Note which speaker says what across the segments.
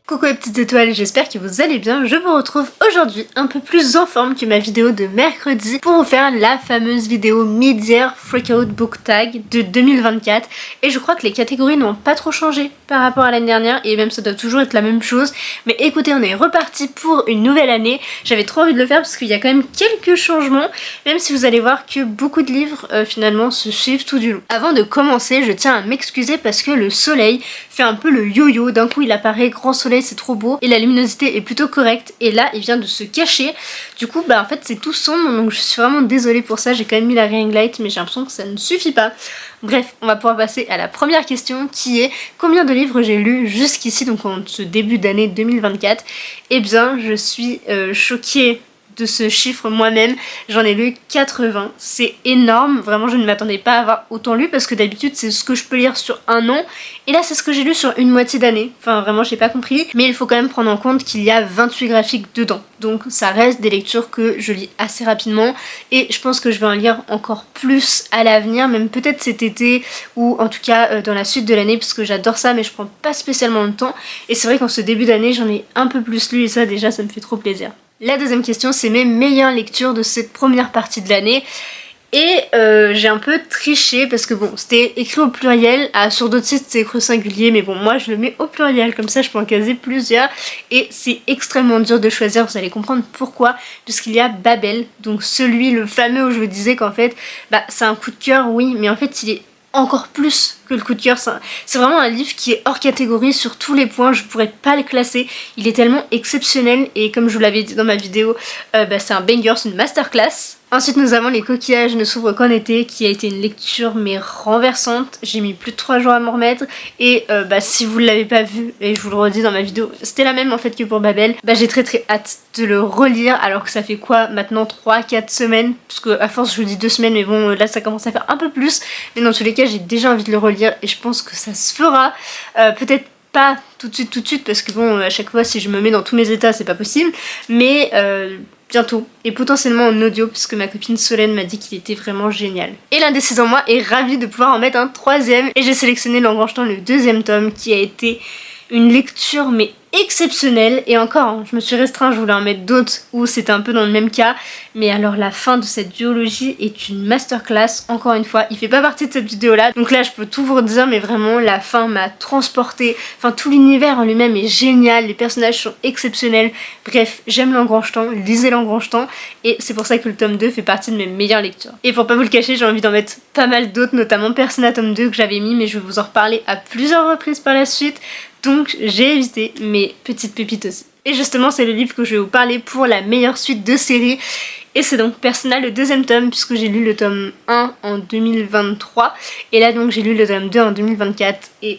Speaker 1: Coucou les petites étoiles, j'espère que vous allez bien. Je vous retrouve aujourd'hui un peu plus en forme que ma vidéo de mercredi pour vous faire la fameuse vidéo Mid-Year Freakout Book Tag de 2024. Et je crois que les catégories n'ont pas trop changé par rapport à l'année dernière et même ça doit toujours être la même chose. Mais écoutez, on est reparti pour une nouvelle année. J'avais trop envie de le faire parce qu'il y a quand même quelques changements, même si vous allez voir que beaucoup de livres finalement se suivent tout du long. Avant de commencer, je tiens à m'excuser parce que le soleil fait un peu le yo-yo. D'un coup il apparaît grand soleil, c'est trop beau et la luminosité est plutôt correcte et là il vient de se cacher. Du coup en fait c'est tout sombre, donc je suis vraiment désolée pour ça. J'ai quand même mis la ring light mais j'ai l'impression que ça ne suffit pas. Bref, on va pouvoir passer à la première question qui est combien de livres j'ai lu jusqu'ici, donc en ce début d'année 2024. Eh bien je suis choquée de ce chiffre moi-même, j'en ai lu 80, c'est énorme, vraiment je ne m'attendais pas à avoir autant lu parce que d'habitude c'est ce que je peux lire sur un an et là c'est ce que j'ai lu sur une moitié d'année, enfin vraiment j'ai pas compris, mais il faut quand même prendre en compte qu'il y a 28 graphiques dedans, donc ça reste des lectures que je lis assez rapidement et je pense que je vais en lire encore plus à l'avenir, même peut-être cet été ou en tout cas dans la suite de l'année parce que j'adore ça mais je prends pas spécialement le temps et c'est vrai qu'en ce début d'année j'en ai un peu plus lu et ça déjà ça me fait trop plaisir. La deuxième question, c'est mes meilleures lectures de cette première partie de l'année. Et j'ai un peu triché parce que bon, c'était écrit au pluriel, sur d'autres sites c'est écrit au singulier, mais bon, moi je le mets au pluriel, comme ça je peux en caser plusieurs. Et c'est extrêmement dur de choisir, vous allez comprendre pourquoi, puisqu'il y a Babel, donc le fameux où je vous disais qu'en fait, c'est un coup de cœur, oui, mais en fait il est encore plus que le coup de cœur. C'est vraiment un livre qui est hors catégorie sur tous les points, je pourrais pas le classer, il est tellement exceptionnel et comme je vous l'avais dit dans ma vidéo, c'est un banger, c'est une masterclass. Ensuite nous avons Les coquillages ne s'ouvrent qu'en été qui a été une lecture mais renversante, j'ai mis plus de 3 jours à m'en remettre et si vous ne l'avez pas vu, et je vous le redis dans ma vidéo, c'était la même en fait que pour Babel, j'ai très hâte de le relire alors que ça fait quoi maintenant 3-4 semaines, parce que à force je vous dis 2 semaines mais bon là ça commence à faire un peu plus, mais dans tous les cas j'ai déjà envie de le relire et je pense que ça se fera, peut-être pas tout de suite parce que bon à chaque fois si je me mets dans tous mes états c'est pas possible, mais bientôt, et potentiellement en audio puisque ma copine Solène m'a dit qu'il était vraiment génial. Et l'indécise en moi est ravie de pouvoir en mettre un troisième et j'ai sélectionné L'Engrangetant, le deuxième tome qui a été une lecture mais exceptionnelle et encore je me suis restreint, je voulais en mettre d'autres où c'était un peu dans le même cas, mais alors la fin de cette duologie est une masterclass, encore une fois il fait pas partie de cette vidéo là donc là je peux tout vous redire mais vraiment la fin m'a transportée, enfin tout l'univers en lui-même est génial, les personnages sont exceptionnels, bref j'aime L'Engrangetant, lisez L'Engrangetant et c'est pour ça que le tome 2 fait partie de mes meilleures lectures. Et pour pas vous le cacher j'ai envie d'en mettre pas mal d'autres, notamment Persona tome 2 que j'avais mis mais je vais vous en reparler à plusieurs reprises par la suite. Donc j'ai évité mes petites pépites aussi. Et justement c'est le livre que je vais vous parler pour la meilleure suite de série. Et c'est donc Persona le deuxième tome puisque j'ai lu le tome 1 en 2023. Et là donc j'ai lu le tome 2 en 2024 et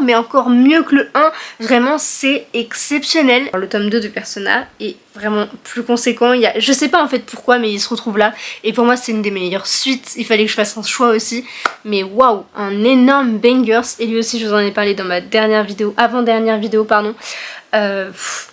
Speaker 1: mais encore mieux que le 1, vraiment c'est exceptionnel. Le tome 2 de Persona est vraiment plus conséquent, je sais pas en fait pourquoi mais il se retrouve là et pour moi c'est une des meilleures suites, il fallait que je fasse un choix aussi mais waouh, un énorme banger et lui aussi je vous en ai parlé dans ma dernière vidéo, avant-dernière vidéo pardon.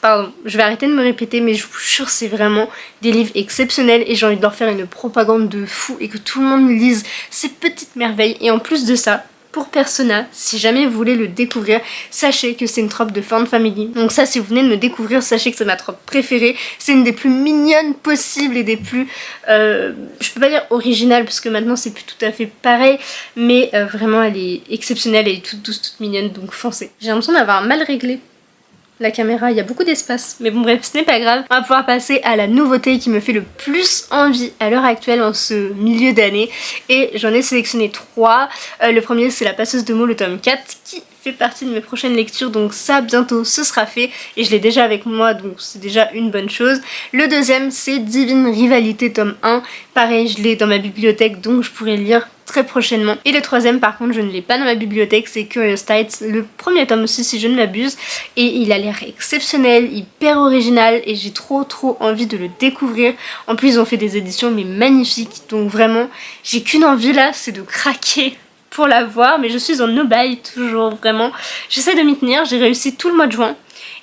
Speaker 1: Pardon, je vais arrêter de me répéter mais je vous jure c'est vraiment des livres exceptionnels et j'ai envie de leur faire une propagande de fou et que tout le monde lise ces petites merveilles et en plus de ça, pour Persona, si jamais vous voulez le découvrir, sachez que c'est une trope de Found Family. Donc ça, si vous venez de me découvrir, sachez que c'est ma trope préférée. C'est une des plus mignonnes possibles et des plus... je peux pas dire originales, parce que maintenant c'est plus tout à fait pareil, mais vraiment elle est exceptionnelle, elle est toute douce, toute mignonne, donc foncez. J'ai l'impression d'avoir mal réglé la caméra, il y a beaucoup d'espace, mais bon bref, ce n'est pas grave. On va pouvoir passer à la nouveauté qui me fait le plus envie à l'heure actuelle en ce milieu d'année et j'en ai sélectionné 3. Le premier c'est La Passeuse de mots, le tome 4 qui fait partie de mes prochaines lectures, donc ça bientôt ce sera fait et je l'ai déjà avec moi donc c'est déjà une bonne chose. Le deuxième c'est Divine Rivalité tome 1, pareil je l'ai dans ma bibliothèque donc je pourrais le lire très prochainement. Et le troisième par contre je ne l'ai pas dans ma bibliothèque, c'est Curious Tides, le premier tome aussi si je ne m'abuse et il a l'air exceptionnel, hyper original et j'ai trop envie de le découvrir. En plus ils ont fait des éditions mais magnifiques donc vraiment j'ai qu'une envie là, c'est de craquer pour la voir, mais je suis en no-buy toujours, vraiment. J'essaie de m'y tenir, j'ai réussi tout le mois de juin.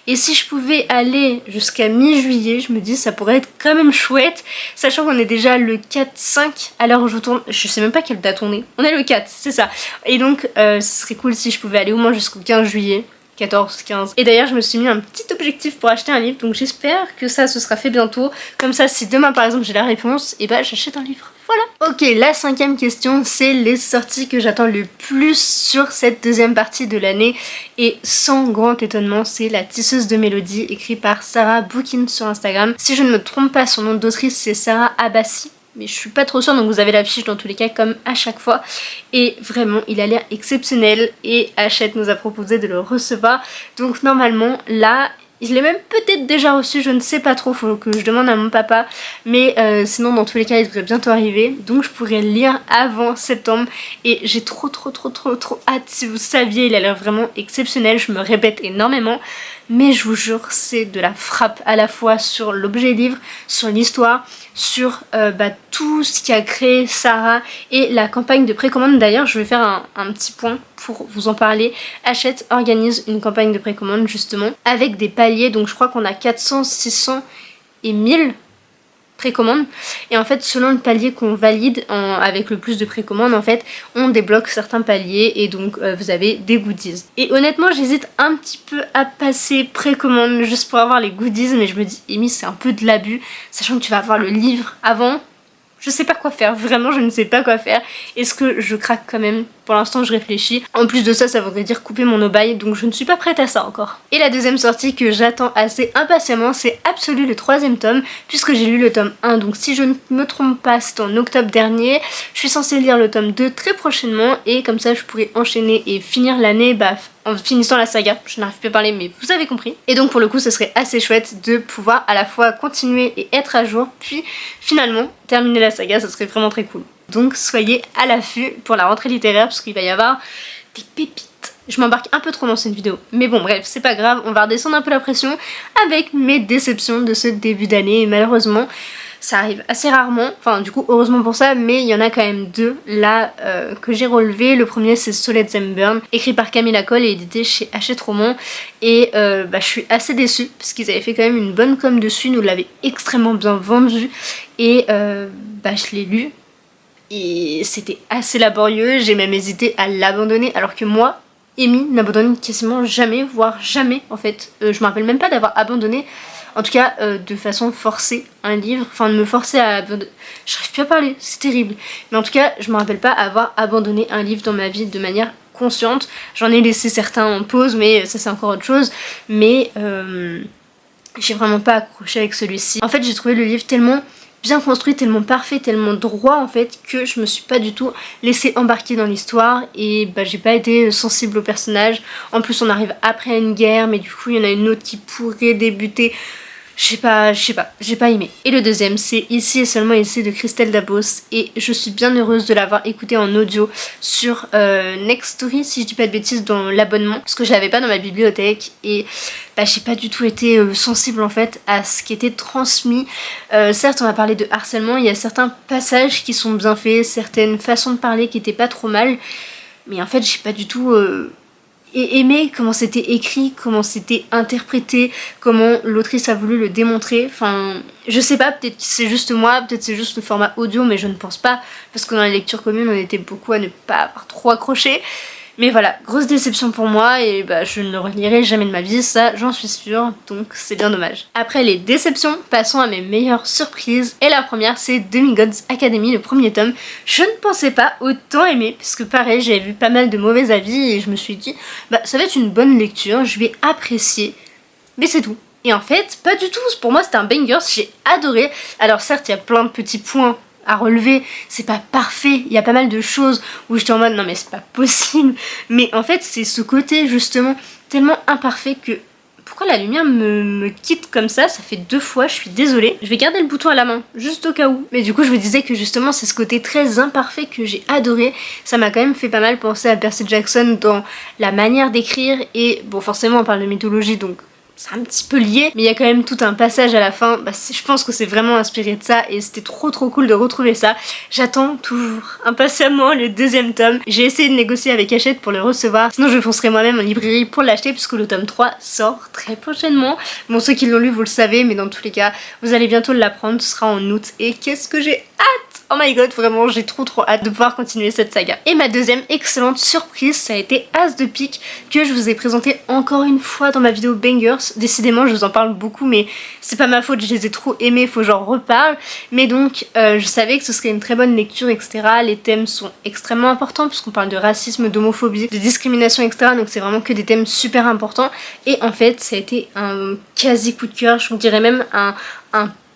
Speaker 1: Et si je pouvais aller jusqu'à mi-juillet, je me dis ça pourrait être quand même chouette, sachant qu'on est déjà le 4-5 à l'heure où je tourne, je sais même pas quelle date on est le 4, c'est ça. Et donc ce serait cool si je pouvais aller au moins jusqu'au 15 juillet. 14, 15. Et d'ailleurs je me suis mis un petit objectif pour acheter un livre, donc j'espère que ça se sera fait bientôt. Comme ça si demain par exemple j'ai la réponse, et bah j'achète un livre. Voilà. Ok, la 5e question, c'est les sorties que j'attends le plus sur cette deuxième partie de l'année. Et sans grand étonnement, c'est La Tisseuse de Mélodie, écrit par Sarah Bookin sur Instagram. Si je ne me trompe pas, son nom d'autrice c'est Sarah Abbasi. Mais je suis pas trop sûre, donc vous avez l'affiche dans tous les cas comme à chaque fois. Et vraiment il a l'air exceptionnel et Hachette nous a proposé de le recevoir. Donc normalement là, je l'ai même peut-être déjà reçu, je ne sais pas trop, faut que je demande à mon papa. Mais sinon dans tous les cas il devrait bientôt arriver. Donc je pourrais le lire avant septembre. Et j'ai trop hâte. Si vous saviez, il a l'air vraiment exceptionnel, je me répète énormément. Mais je vous jure, c'est de la frappe à la fois sur l'objet livre, sur l'histoire, sur tout ce qui a créé Sarah et la campagne de précommande. D'ailleurs, je vais faire un petit point pour vous en parler. Hachette organise une campagne de précommande justement avec des paliers. Donc je crois qu'on a 400, 600 et 1000 précommande et en fait selon le palier qu'on valide avec le plus de précommandes en fait on débloque certains paliers et donc vous avez des goodies. Et honnêtement j'hésite un petit peu à passer précommande juste pour avoir les goodies, mais je me dis Amy c'est un peu de l'abus sachant que tu vas avoir le livre avant. Je sais pas quoi faire, vraiment je ne sais pas quoi faire. Est-ce que je craque quand même? Pour l'instant je réfléchis. En plus de ça, ça voudrait dire couper mon no-buy, donc je ne suis pas prête à ça encore. Et la deuxième sortie que j'attends assez impatiemment, c'est Absolu, le 3e tome, puisque j'ai lu le tome 1. Donc si je ne me trompe pas, c'était en octobre dernier. Je suis censée lire le tome 2 très prochainement, et comme ça je pourrais enchaîner et finir l'année en finissant la saga. Je n'arrive plus à parler, mais vous avez compris. Et donc pour le coup ce serait assez chouette de pouvoir à la fois continuer et être à jour, puis finalement terminer la saga, ça serait vraiment très cool. Donc soyez à l'affût pour la rentrée littéraire parce qu'il va y avoir des pépites. Je m'embarque un peu trop dans cette vidéo, mais bon bref, c'est pas grave, on va redescendre un peu la pression avec mes déceptions de ce début d'année. Et malheureusement ça arrive assez rarement, enfin du coup heureusement pour ça, mais il y en a quand même deux là que j'ai relevé. Le premier c'est Solid Burn, écrit par Camilla Cole et édité chez Hachette Roman. Et je suis assez déçue parce qu'ils avaient fait quand même une bonne com dessus, nous l'avaient extrêmement bien vendu et je l'ai lu et c'était assez laborieux, j'ai même hésité à l'abandonner alors que moi, Amy n'abandonne quasiment jamais, voire jamais en fait. Je me rappelle même pas d'avoir abandonné, en tout cas de façon forcée, un livre, enfin de me forcer à abandonner. J'arrive plus à parler, c'est terrible. Mais en tout cas, je me rappelle pas avoir abandonné un livre dans ma vie de manière consciente. J'en ai laissé certains en pause, mais ça c'est encore autre chose. Mais j'ai vraiment pas accroché avec celui-ci. En fait, j'ai trouvé le livre tellement bien construit, tellement parfait, tellement droit en fait que je me suis pas du tout laissée embarquer dans l'histoire et j'ai pas été sensible au personnage. En plus on arrive après une guerre, mais du coup il y en a une autre qui pourrait débuter. J'ai pas aimé. Et le deuxième c'est Ici et seulement ici de Christelle Dabos et je suis bien heureuse de l'avoir écouté en audio sur Nextory si je dis pas de bêtises dans l'abonnement parce que je l'avais pas dans ma bibliothèque et j'ai pas du tout été sensible en fait à ce qui était transmis. Certes on a parlé de harcèlement, il y a certains passages qui sont bien faits, certaines façons de parler qui étaient pas trop mal, mais en fait j'ai pas du tout aimé comment c'était écrit, comment c'était interprété, comment l'autrice a voulu le démontrer. Enfin, je sais pas, peut-être que c'est juste moi, peut-être c'est juste le format audio, mais je ne pense pas, parce que dans la lecture commune on était beaucoup à ne pas avoir trop accroché. Mais voilà, grosse déception pour moi et je ne le relirai jamais de ma vie, ça j'en suis sûre, donc c'est bien dommage. Après les déceptions, passons à mes meilleures surprises. Et la première c'est Demigods Academy, le premier tome. Je ne pensais pas autant aimer, parce que pareil j'avais vu pas mal de mauvais avis et je me suis dit ça va être une bonne lecture, je vais apprécier, mais c'est tout. Et en fait, pas du tout, pour moi c'était un banger, j'ai adoré. Alors certes il y a plein de petits points à relever, c'est pas parfait, il y a pas mal de choses où j'étais en mode non mais c'est pas possible, mais en fait c'est ce côté justement tellement imparfait que pourquoi la lumière me quitte comme ça fait 2 fois, je suis désolée. Je vais garder le bouton à la main, juste au cas où. Mais du coup je vous disais que justement c'est ce côté très imparfait que j'ai adoré. Ça m'a quand même fait pas mal penser à Percy Jackson dans la manière d'écrire et bon forcément on parle de mythologie donc c'est un petit peu lié, mais il y a quand même tout un passage à la fin, je pense que c'est vraiment inspiré de ça et c'était trop cool de retrouver ça. J'attends toujours impatiemment le deuxième tome. J'ai essayé de négocier avec Hachette pour le recevoir, sinon je foncerai moi-même en librairie pour l'acheter puisque le tome 3 sort très prochainement. Bon, ceux qui l'ont lu vous le savez, mais dans tous les cas vous allez bientôt l'apprendre, ce sera en août et qu'est-ce que j'ai hâte! Oh my god, vraiment j'ai trop hâte de pouvoir continuer cette saga. Et ma deuxième excellente surprise, ça a été As de pique que je vous ai présenté encore une fois dans ma vidéo Bangers. Décidément je vous en parle beaucoup mais c'est pas ma faute, je les ai trop aimés, faut que j'en reparle. Mais donc je savais que ce serait une très bonne lecture, etc. Les thèmes sont extrêmement importants puisqu'on parle de racisme, d'homophobie, de discrimination, etc. Donc c'est vraiment que des thèmes super importants. Et en fait ça a été un quasi coup de cœur, je vous dirais même un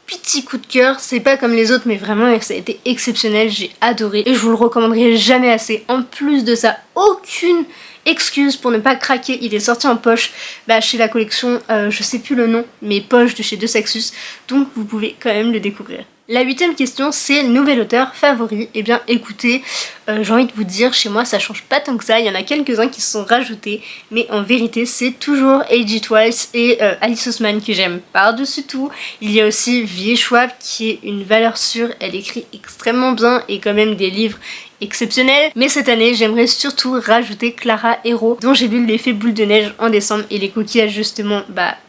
Speaker 1: petit coup de cœur, c'est pas comme les autres mais vraiment ça a été exceptionnel, j'ai adoré et je vous le recommanderai jamais assez. En plus de ça, aucune excuse pour ne pas craquer, il est sorti en poche chez la collection, je sais plus le nom, mais poche de chez De Saxus, donc vous pouvez quand même le découvrir. La 8ème question, c'est le nouvel auteur favori. Eh bien écoutez, j'ai envie de vous dire, chez moi ça change pas tant que ça, il y en a quelques-uns qui se sont rajoutés, mais en vérité c'est toujours A.G. Twice et Alice Oseman que j'aime par-dessus tout. Il y a aussi V.E. Schwab qui est une valeur sûre, elle écrit extrêmement bien et quand même des livres exceptionnel, mais cette année j'aimerais surtout rajouter Clara Hérault dont j'ai lu l'effet boule de neige en décembre et les coquillages justement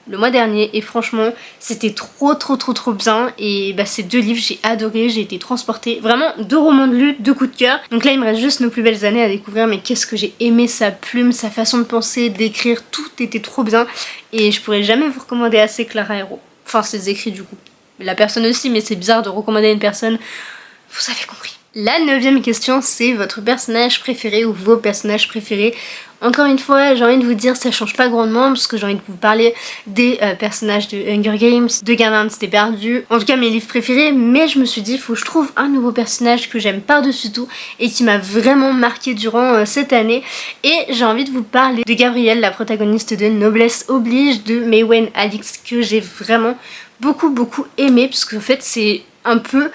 Speaker 1: le mois dernier et franchement c'était trop bien et ces deux livres j'ai adoré, j'ai été transportée, vraiment 2 romans de lutte, 2 coups de cœur. Donc là il me reste juste Nos plus belles années à découvrir, mais qu'est-ce que j'ai aimé sa plume, sa façon de penser, d'écrire, tout était trop bien et je pourrais jamais vous recommander assez Clara Hérault, enfin ses écrits du coup, la personne aussi, mais c'est bizarre de recommander à une personne, vous avez compris. La 9ème question, c'est votre personnage préféré ou vos personnages préférés. Encore une fois, j'ai envie de vous dire, ça change pas grandement parce que j'ai envie de vous parler des personnages de Hunger Games, de Gardien C'était perdu, en tout cas mes livres préférés, mais je me suis dit, faut que je trouve un nouveau personnage que j'aime par-dessus tout et qui m'a vraiment marqué durant cette année. Et j'ai envie de vous parler de Gabrielle, la protagoniste de Noblesse Oblige, de Maywen Alix, que j'ai vraiment beaucoup aimé, parce qu'en fait c'est un peu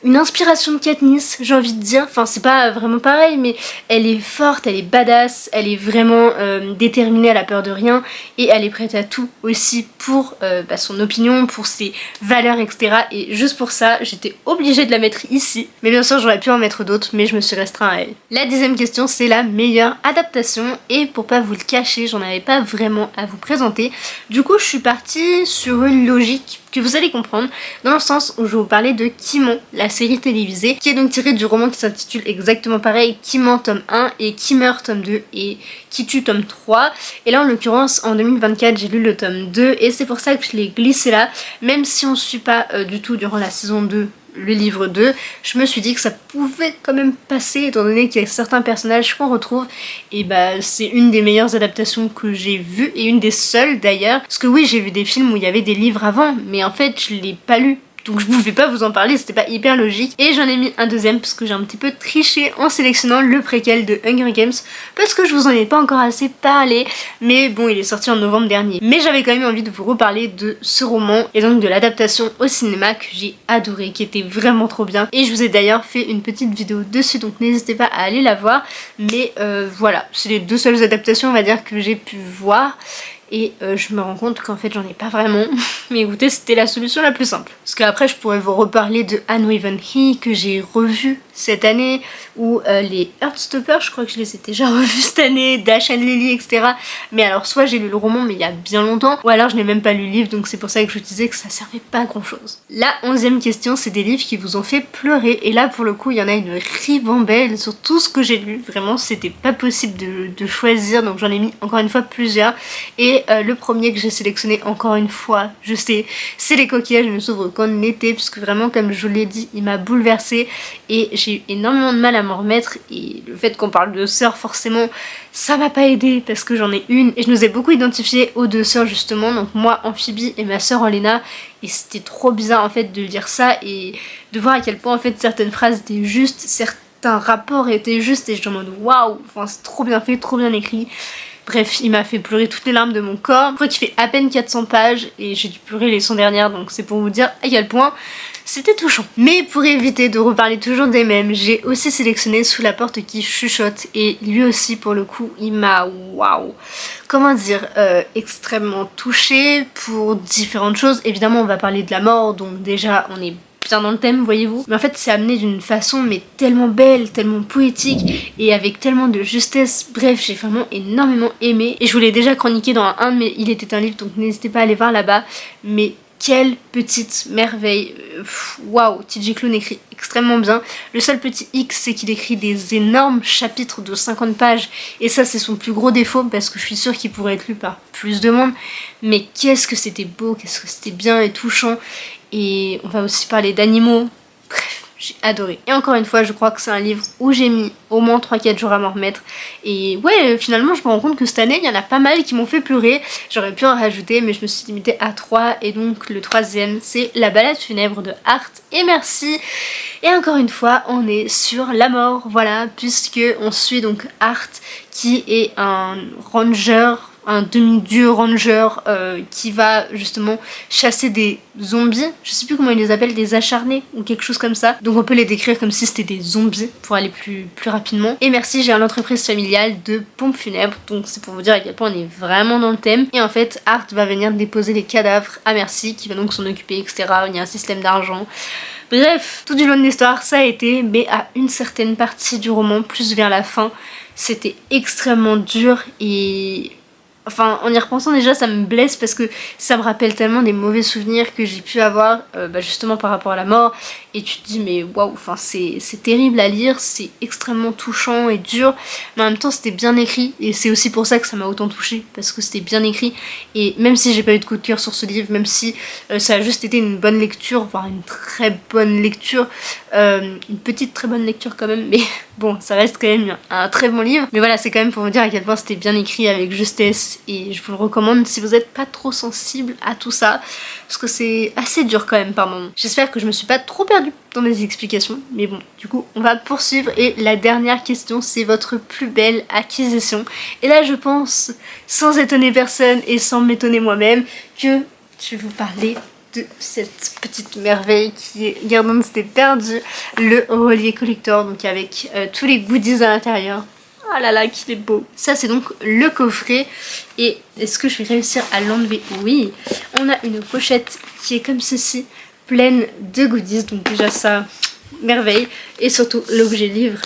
Speaker 1: une inspiration de Katniss, j'ai envie de dire, enfin c'est pas vraiment pareil, mais elle est forte, elle est badass, elle est vraiment déterminée, elle a peur de rien et elle est prête à tout aussi pour son opinion, pour ses valeurs, etc. Et juste pour ça, j'étais obligée de la mettre ici, mais bien sûr j'aurais pu en mettre d'autres, mais je me suis restreint à elle. La 10ème question, c'est la meilleure adaptation et pour pas vous le cacher, j'en avais pas vraiment à vous présenter, du coup je suis partie sur une logique que vous allez comprendre, dans le sens où je vais vous parler de Kimon, la série télévisée, qui est donc tirée du roman qui s'intitule exactement pareil, Kimon tome 1 et Qui meurt tome 2 et Qui tue tome 3. Et là en l'occurrence en 2024 j'ai lu le tome 2 et c'est pour ça que je l'ai glissé là, même si on ne suit pas du tout durant la saison 2 le livre 2, je me suis dit que ça pouvait quand même passer étant donné qu'il y a certains personnages qu'on retrouve et c'est une des meilleures adaptations que j'ai vues et une des seules d'ailleurs, parce que oui j'ai vu des films où il y avait des livres avant mais en fait je l'ai pas lu. Donc je pouvais pas vous en parler, c'était pas hyper logique. Et j'en ai mis un deuxième parce que j'ai un petit peu triché en sélectionnant le préquel de Hunger Games parce que je vous en ai pas encore assez parlé. Mais bon, il est sorti en novembre dernier. Mais j'avais quand même envie de vous reparler de ce roman et donc de l'adaptation au cinéma que j'ai adoré, qui était vraiment trop bien. Et je vous ai d'ailleurs fait une petite vidéo dessus, donc n'hésitez pas à aller la voir. Mais voilà, c'est les 2 seules adaptations on va dire que j'ai pu voir. Et je me rends compte qu'en fait j'en ai pas vraiment. Mais écoutez, c'était la solution la plus simple. Parce qu'après je pourrais vous reparler de Unwoven He que j'ai revu cette année, ou les Heartstopper, je crois que je les ai déjà revus cette année, Dash and Lily, etc. Mais alors soit j'ai lu le roman mais il y a bien longtemps, ou alors je n'ai même pas lu le livre, donc c'est pour ça que je disais que ça servait pas à grand chose. La 11ème question, c'est des livres qui vous ont fait pleurer, et là pour le coup il y en a une ribambelle sur tout ce que j'ai lu, vraiment c'était pas possible de choisir, donc j'en ai mis encore une fois plusieurs, et le premier que j'ai sélectionné encore une fois, je sais, c'est Les coquillages ne s'ouvrent qu'en été, puisque vraiment comme je vous l'ai dit, il m'a bouleversée, et j'ai eu énormément de mal à m'en remettre, et le fait qu'on parle de sœurs forcément ça m'a pas aidé parce que j'en ai une et je nous ai beaucoup identifié aux 2 sœurs justement, donc moi Amphibie et ma sœur Olena, et c'était trop bizarre en fait de lire ça et de voir à quel point en fait certaines phrases étaient justes, certains rapports étaient justes, et je me demande waouh, enfin c'est trop bien fait, trop bien écrit. Bref, il m'a fait pleurer toutes les larmes de mon corps. Je crois qu'il fait à peine 400 pages et j'ai dû pleurer les 100 dernières, donc c'est pour vous dire à quel point c'était touchant. Mais pour éviter de reparler toujours des mêmes, j'ai aussi sélectionné Sous la porte qui chuchote, et lui aussi pour le coup il m'a, waouh, comment dire, extrêmement touchée pour différentes choses. Évidemment on va parler de la mort, donc déjà on est bien dans le thème, voyez-vous. Mais en fait c'est amené d'une façon mais tellement belle, tellement poétique et avec tellement de justesse. Bref, j'ai vraiment énormément aimé et je vous l'ai déjà chroniqué dans un de mes Il était un livre, donc n'hésitez pas à aller voir là-bas. Mais quelle petite merveille. Waouh, TJ Klune écrit extrêmement bien. Le seul petit X, c'est qu'il écrit des énormes chapitres de 50 pages et ça c'est son plus gros défaut parce que je suis sûre qu'il pourrait être lu par plus de monde. Mais qu'est-ce que c'était beau, qu'est-ce que c'était bien et touchant. Et on va aussi parler d'animaux. Bref, j'ai adoré. Et encore une fois, je crois que c'est un livre où j'ai mis au moins 3-4 jours à m'en remettre. Et ouais, finalement, je me rends compte que cette année, il y en a pas mal qui m'ont fait pleurer. J'aurais pu en rajouter, mais je me suis limitée à 3. Et donc, le troisième, c'est La balade funèbre de Art et Merci. Et encore une fois, on est sur la mort, voilà, puisque on suit donc Art, qui est un ranger, un demi-dieu ranger qui va justement chasser des zombies, je sais plus comment ils les appellent, des acharnés ou quelque chose comme ça. Donc on peut les décrire comme si c'était des zombies pour aller plus rapidement. Et Merci, j'ai une entreprise familiale de pompes funèbres, donc c'est pour vous dire à quel point on est vraiment dans le thème. Et en fait, Art va venir déposer les cadavres à Merci, qui va donc s'en occuper, etc. Il y a un système d'argent. Bref, tout du long de l'histoire, ça a été, mais à une certaine partie du roman, plus vers la fin, c'était extrêmement dur et... Enfin, en y repensant déjà, ça me blesse parce que ça me rappelle tellement des mauvais souvenirs que j'ai pu avoir justement par rapport à la mort. Et tu te dis mais waouh, enfin c'est terrible à lire, c'est extrêmement touchant et dur, mais en même temps c'était bien écrit et c'est aussi pour ça que ça m'a autant touchée, parce que c'était bien écrit. Et même si j'ai pas eu de coup de cœur sur ce livre, même si ça a juste été une bonne lecture, voire une très bonne lecture, une petite très bonne lecture quand même, mais bon, ça reste quand même un très bon livre. Mais voilà, c'est quand même pour vous dire à quel point c'était bien écrit avec justesse, et je vous le recommande si vous n'êtes pas trop sensible à tout ça, parce que c'est assez dur quand même par moments. J'espère que je me suis pas trop perdue dans mes explications, mais bon, du coup on va poursuivre. Et la dernière question, c'est votre plus belle acquisition. Et là je pense, sans étonner personne et sans m'étonner moi-même, que je vais vous parler de cette petite merveille qui est Gardons c'était perdu, le relier collector, donc avec tous les goodies à l'intérieur. Oh là là, qu'il est beau. Ça c'est donc le coffret. Et est-ce que je vais réussir à l'enlever? Oui. On a une pochette qui est comme ceci, pleine de goodies. Donc déjà ça, merveille. Et surtout l'objet livre.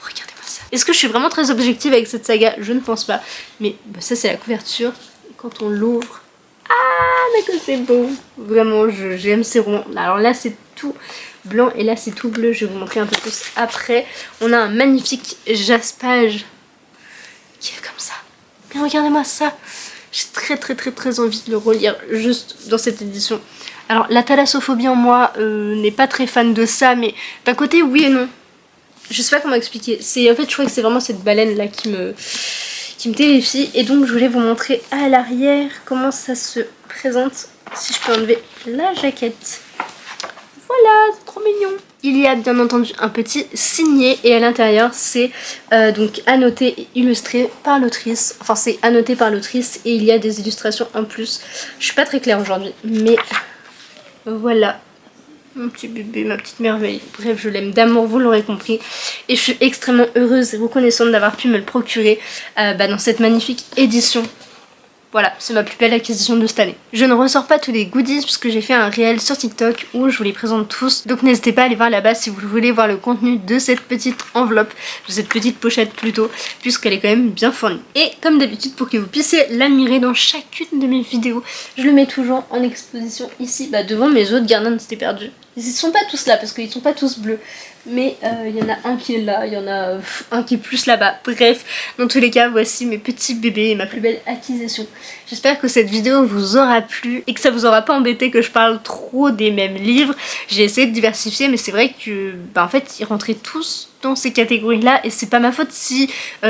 Speaker 1: Regardez-moi ça. Est-ce que je suis vraiment très objective avec cette saga? Je ne pense pas. Mais ça c'est la couverture. Et quand on l'ouvre... Ah, mais que c'est beau. Vraiment, j'aime ces romans. Alors là c'est tout blanc et là c'est tout bleu. Je vais vous montrer un peu plus après. On a un magnifique jaspage qui est comme ça. Mais regardez-moi ça. J'ai très envie de le relire juste dans cette édition. Alors la thalassophobie en moi n'est pas très fan de ça, mais d'un côté oui et non. Je sais pas comment expliquer. En fait je crois que c'est vraiment cette baleine là qui me terrifie. Et donc je voulais vous montrer à l'arrière comment ça se présente. Si je peux enlever la jaquette. Voilà, c'est trop mignon. Il y a bien entendu un petit signet et à l'intérieur c'est donc annoté et illustré par l'autrice. Enfin c'est annoté par l'autrice et il y a des illustrations en plus. Je suis pas très claire aujourd'hui, mais voilà. Mon petit bébé, ma petite merveille. Bref, je l'aime d'amour, vous l'aurez compris. Et je suis extrêmement heureuse et reconnaissante d'avoir pu me le procurer dans cette magnifique édition. Voilà, c'est ma plus belle acquisition de cette année. Je ne ressors pas tous les goodies puisque j'ai fait un réel sur TikTok où je vous les présente tous. Donc n'hésitez pas à aller voir là-bas si vous voulez voir le contenu de cette petite enveloppe, de cette petite pochette plutôt, puisqu'elle est quand même bien fournie. Et comme d'habitude, pour que vous puissiez l'admirer dans chacune de mes vidéos, je le mets toujours en exposition ici, devant mes autres Gardons c'était perdu. Ils sont pas tous là parce qu'ils sont pas tous bleus. Mais il y en a un qui est là, il y en a un qui est plus là-bas. Bref, dans tous les cas, voici mes petits bébés et ma plus belle acquisition. J'espère que cette vidéo vous aura plu et que ça vous aura pas embêté que je parle trop des mêmes livres. J'ai essayé de diversifier, mais c'est vrai que en fait, ils rentraient tous dans ces catégories-là et c'est pas ma faute si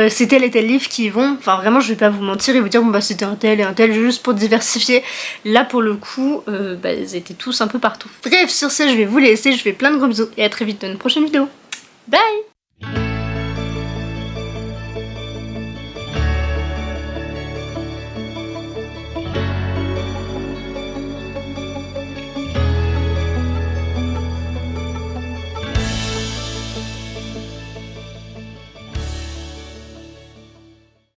Speaker 1: c'est tel et tel livre qui y vont. Enfin, vraiment, je vais pas vous mentir et vous dire bon c'était un tel et un tel juste pour diversifier. Là, pour le coup, ils étaient tous un peu partout. Bref, sur ce, je vais vous laisser. Je fais plein de gros bisous et à très vite dans une prochaine vidéo. Bye!